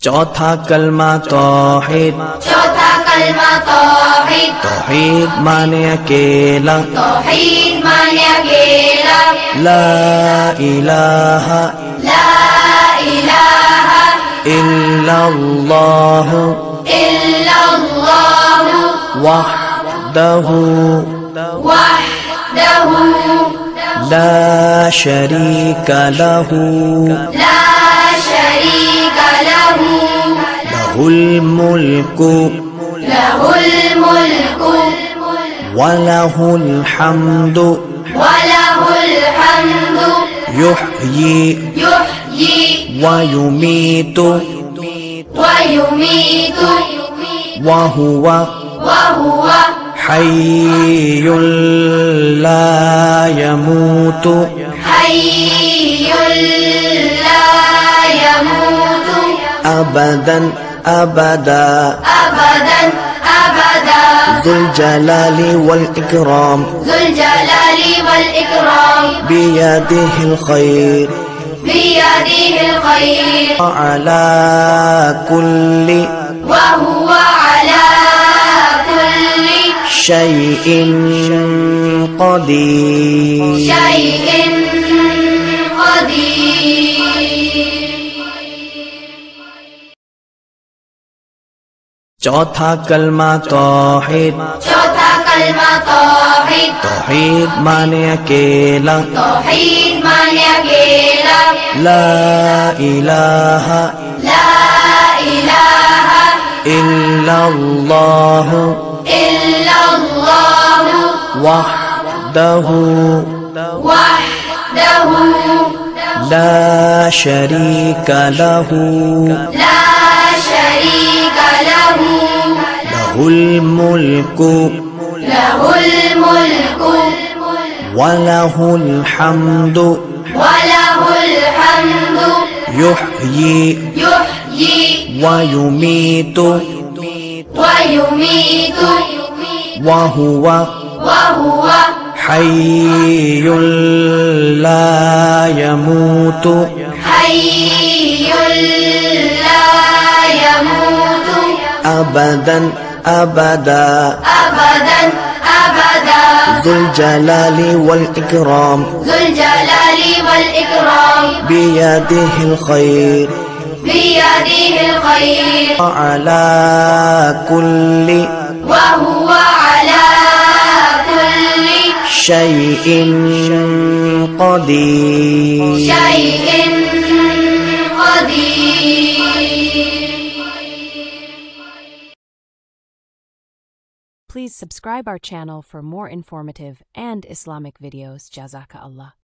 चौथा कलमा तौहीद। चौथा कलमा तौहीद। तौहीद माने अकेला। तौहीद माने अकेला। ला इलाहा ला इलाहा इल्लल्लाह इल्लल्लाह वहदहु वहदहु ला शरीका लहु ला शरीका लहु लहुल मुल्कु लहुल मुल्कु वलहुल हम्दु वलहुल हम्दु युहयी युहयी वयुमीतु वयुमीतु वहुवा वहुव हय्युल ला यमूतु हय्युल ला यमूतु अबदन अबदा अबदन अबदा ज़ुल जलाली वल इकराम ज़ुल जलाली वल इकराम बियदिहिल खैर बियदिहिल खैर अला कुल्ली वहुव अला कुल्ली शैइन क़दीर। शैइन क़दीर। चौथा कलमा तौहीद। चौथा कलमा तौहीद। तौहीद माने अकेला। तौहीद माने अकेला। ला इलाहा ला इलाहा इल्लल्लाह इल्लल्लाह वहदहु वहदहु ला शरीका लहु ला शरीका लहु लहुल मुल्कु लहुल मुल्कु वलहुल हम्दु वलहुल हम्दु युहयी युहयी वयुमीतु वयुमीतु वहुवा वहुव हय्युल ला यमूतु हय्युल ला यमूतु अबदन अबदा अबदन अबदा ज़ुल जलाली वल इकराम ज़ुल जलाली वल इकराम बियदिहिल खैर बियदिहिल खैर अला कुल्ली वहुव अला कुल्ली शैइन क़दीर। शैइन क़दीर। Please subscribe our channel for more informative and Islamic videos. Jazaka Allah.